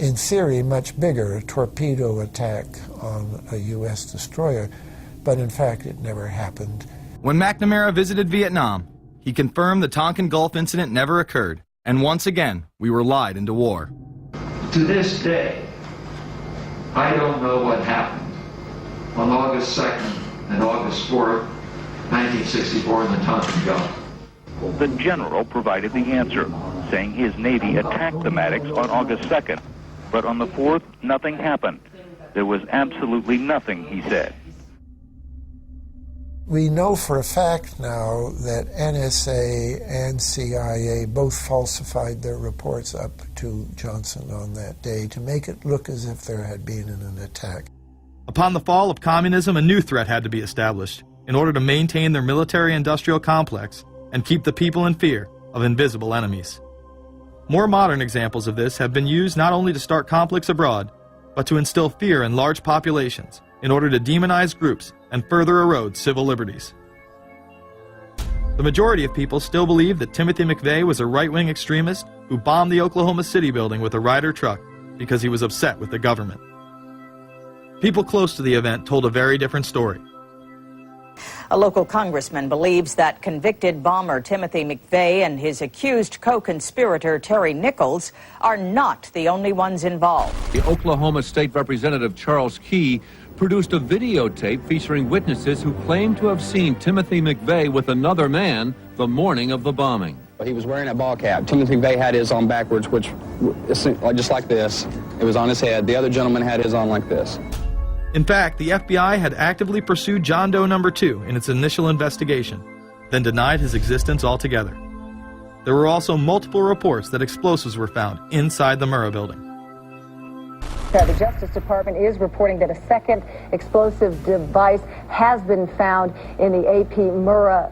in theory, much bigger, a torpedo attack on a U.S. destroyer, but in fact it never happened. When McNamara visited Vietnam, he confirmed the Tonkin Gulf incident never occurred, and once again, we were lied into war. To this day, I don't know what happened on August 2nd and August 4th, 1964 in the Tonkin Gulf. The general provided the answer, saying his Navy attacked the Maddocks on August 2nd, but on the 4th, nothing happened. There was absolutely nothing, he said. We know for a fact now that NSA and CIA both falsified their reports up to Johnson on that day to make it look as if there had been an attack. Upon the fall of communism, a new threat had to be established in order to maintain their military-industrial complex and keep the people in fear of invisible enemies. More modern examples of this have been used not only to start conflicts abroad, but to instill fear in large populations in order to demonize groups and further erode civil liberties. The majority of people still believe that Timothy McVeigh was a right-wing extremist who bombed the Oklahoma City building with a Ryder truck because he was upset with the government. People close to the event told a very different story. A local congressman believes that convicted bomber Timothy McVeigh and his accused co-conspirator Terry Nichols are not the only ones involved. The Oklahoma State Representative Charles Key produced a videotape featuring witnesses who claim to have seen Timothy McVeigh with another man the morning of the bombing. He was wearing a ball cap. Timothy McVeigh had his on backwards, which just like this. It was on his head. The other gentleman had his on like this. In fact, the FBI had actively pursued John Doe No. 2 in its initial investigation, then denied his existence altogether. There were also multiple reports that explosives were found inside the Murrah building. The Justice Department is reporting that a second explosive device has been found in the AP Murrah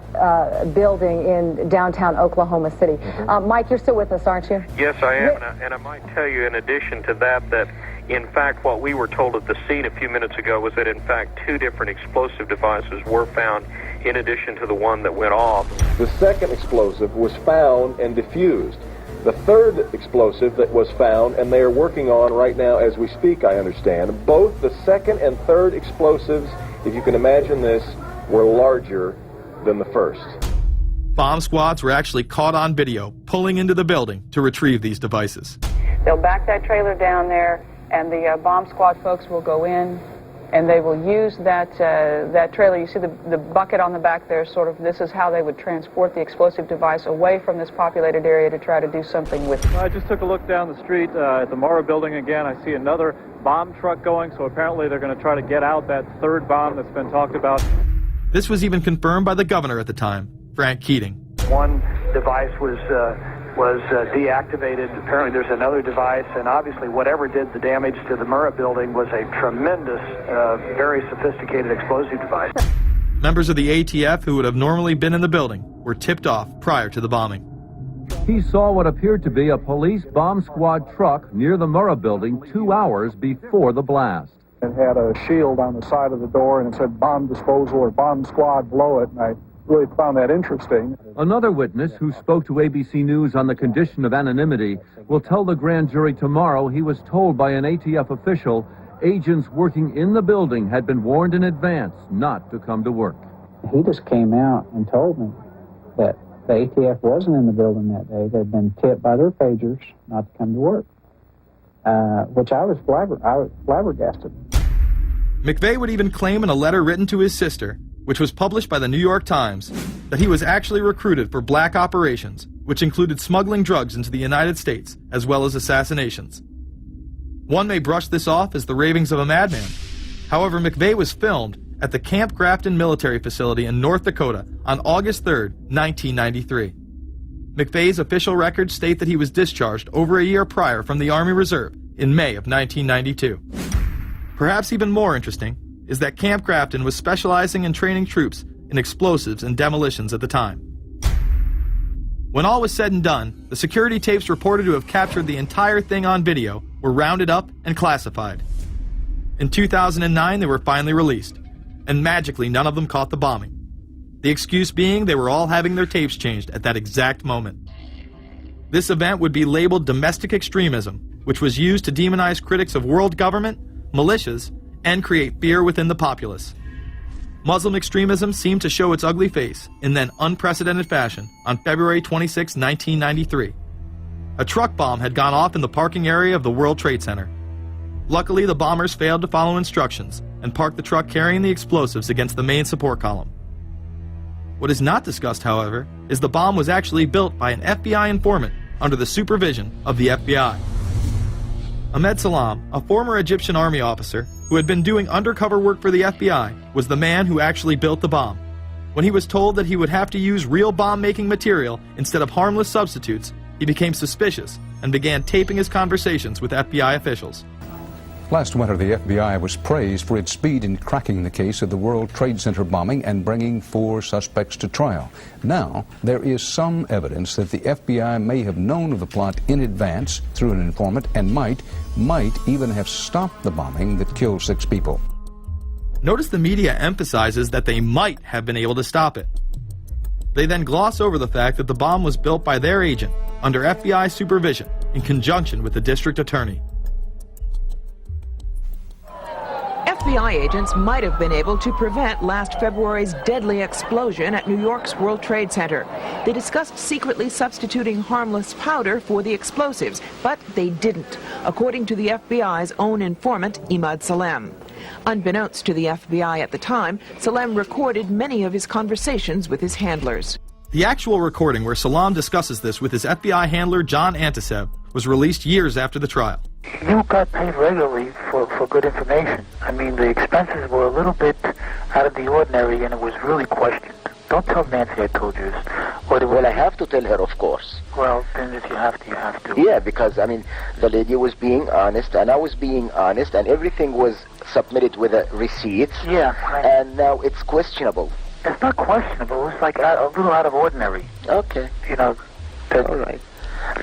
building in downtown Oklahoma City. Mike, you're still with us, aren't you? Yes, I am, and I might tell you in addition to that, that in fact what we were told at the scene a few minutes ago was that in fact 2 different explosive devices were found in addition to the one that went off. The second explosive was found and diffused. The third explosive that was found, and they are working on right now as we speak, I understand, both the second and third explosives, if you can imagine this, were larger than the first. Bomb squads were actually caught on video pulling into the building to retrieve these devices. They'll back that trailer down there, and the bomb squad folks will go in, and they will use that trailer. You see the bucket on the back there, sort of, this is how they would transport the explosive device away from this populated area to try to do something with it. I just took a look down the street at the Murrah building again. I see another bomb truck going, so apparently they're going to try to get out that third bomb that's been talked about. This was even confirmed by the governor at the time, Frank Keating. One device was deactivated. Apparently there's another device, and obviously whatever did the damage to the Murrah building was a tremendous, very sophisticated explosive device. Members of the ATF who would have normally been in the building were tipped off prior to the bombing. He saw what appeared to be a police bomb squad truck near the Murrah building 2 hours before the blast. It had a shield on the side of the door, and it said bomb disposal or bomb squad below it, and I really found that interesting. Another witness who spoke to ABC News on the condition of anonymity will tell the grand jury tomorrow he was told by an ATF official agents working in the building had been warned in advance not to come to work. He just came out and told me that the ATF wasn't in the building that day. They'd been tipped by their pagers not to come to work, which I was flabbergasted. McVeigh would even claim in a letter written to his sister, which was published by the New York Times, that he was actually recruited for black operations, which included smuggling drugs into the United States, as well as assassinations. One may brush this off as the ravings of a madman. However, McVeigh was filmed at the Camp Grafton military facility in North Dakota on August 3, 1993. McVeigh's official records state that he was discharged over a year prior from the Army Reserve in May of 1992. Perhaps even more interesting is that Camp Grafton was specializing in training troops in explosives and demolitions at the time. When all was said and done, the security tapes reported to have captured the entire thing on video were rounded up and classified. In 2009, they were finally released, and magically none of them caught the bombing. The excuse being they were all having their tapes changed at that exact moment. This event would be labeled domestic extremism, which was used to demonize critics of world government, militias, and create fear within the populace. Muslim extremism seemed to show its ugly face in then unprecedented fashion on February 26, 1993. A truck bomb had gone off in the parking area of the World Trade Center. Luckily, the bombers failed to follow instructions and parked the truck carrying the explosives against the main support column. What is not discussed, however, is the bomb was actually built by an FBI informant under the supervision of the FBI. Ahmed Salam, a former Egyptian army officer who had been doing undercover work for the FBI, was the man who actually built the bomb. When he was told that he would have to use real bomb-making material instead of harmless substitutes, he became suspicious and began taping his conversations with FBI officials. Last winter, the FBI was praised for its speed in cracking the case of the World Trade Center bombing and bringing 4 suspects to trial. Now, there is some evidence that the FBI may have known of the plot in advance through an informant and might even have stopped the bombing that killed 6 people. Notice the media emphasizes that they might have been able to stop it. They then gloss over the fact that the bomb was built by their agent under FBI supervision in conjunction with the district attorney. FBI agents might have been able to prevent last February's deadly explosion at New York's World Trade Center. They discussed secretly substituting harmless powder for the explosives, but they didn't, according to the FBI's own informant, Ahmed Salam. Unbeknownst to the FBI at the time, Salam recorded many of his conversations with his handlers. The actual recording where Salam discusses this with his FBI handler John Antisev was released years after the trial. You got paid regularly for good information. I mean, the expenses were a little bit out of the ordinary, and it was really questioned. Don't tell Nancy I told you this. Well, I have to tell her, of course. Well, then if you have to, you have to. Yeah, because, I mean, the lady was being honest, and I was being honest, and everything was submitted with a receipt. Yeah. And now it's questionable. It's not questionable. It's like a little out of ordinary. Okay. You know. All right.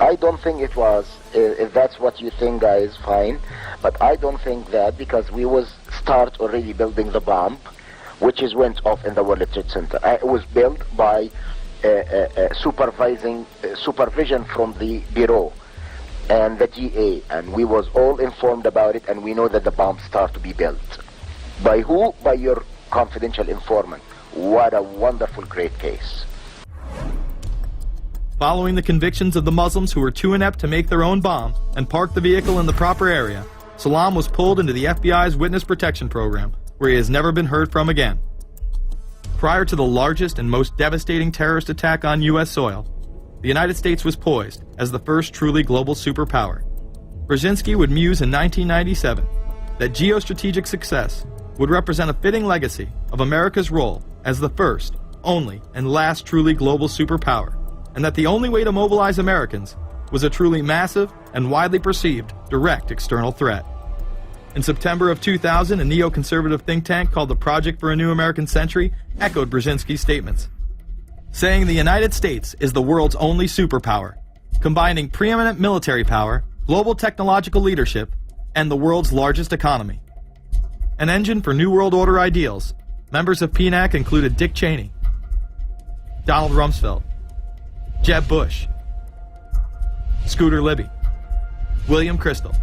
I don't think it was. If that's what you think, guys, fine. But I don't think that, because we was start already building the bomb, which is went off in the World Trade Center. It was built by supervision from the Bureau and the DA, and we was all informed about it, and we know that the bomb start to be built. By who? By your confidential informant. What a wonderful, great case. Following the convictions of the Muslims who were too inept to make their own bomb and park the vehicle in the proper area, Salam was pulled into the FBI's Witness Protection Program, where he has never been heard from again. Prior to the largest and most devastating terrorist attack on U.S. soil, the United States was poised as the first truly global superpower. Brzezinski would muse in 1997 that geostrategic success would represent a fitting legacy of America's role as the first, only, and last truly global superpower, and that the only way to mobilize Americans was a truly massive and widely perceived direct external threat. In September of 2000, a neoconservative think tank called the Project for a New American Century echoed Brzezinski's statements, saying the United States is the world's only superpower, combining preeminent military power, global technological leadership, and the world's largest economy. An engine for New World Order ideals, members of PNAC included Dick Cheney, Donald Rumsfeld, Jeb Bush, Scooter Libby, William Kristol,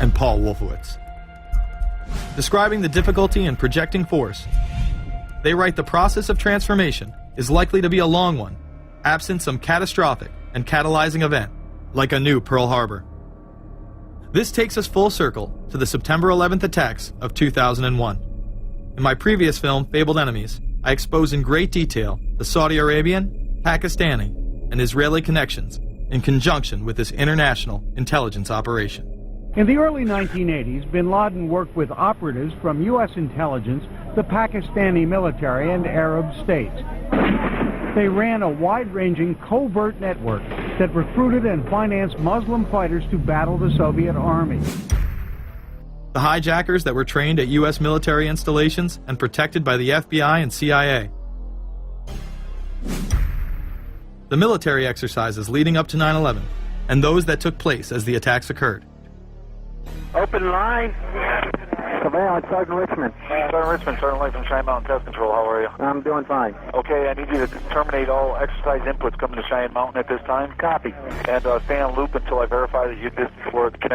and Paul Wolfowitz. Describing the difficulty in projecting force, they write the process of transformation is likely to be a long one, absent some catastrophic and catalyzing event, like a new Pearl Harbor. This takes us full circle to the September 11th attacks of 2001. In my previous film, Fabled Enemies, I expose in great detail the Saudi Arabian, Pakistani, and Israeli connections in conjunction with this international intelligence operation. In the early 1980s, bin Laden worked with operatives from U.S. intelligence, the Pakistani military, and Arab states. They ran a wide-ranging covert network that recruited and financed Muslim fighters to battle the Soviet army. The hijackers that were trained at U.S. military installations and protected by the FBI and CIA. The military exercises leading up to 9/11, and those that took place as the attacks occurred. Open line. Savannah, it's Sergeant Richmond. Sergeant Richmond, Sergeant Light from Cheyenne Mountain Test Control. How are you? I'm doing fine. Okay, I need you to terminate all exercise inputs coming to Cheyenne Mountain at this time. Copy. And stay on loop until I verify that you were connected.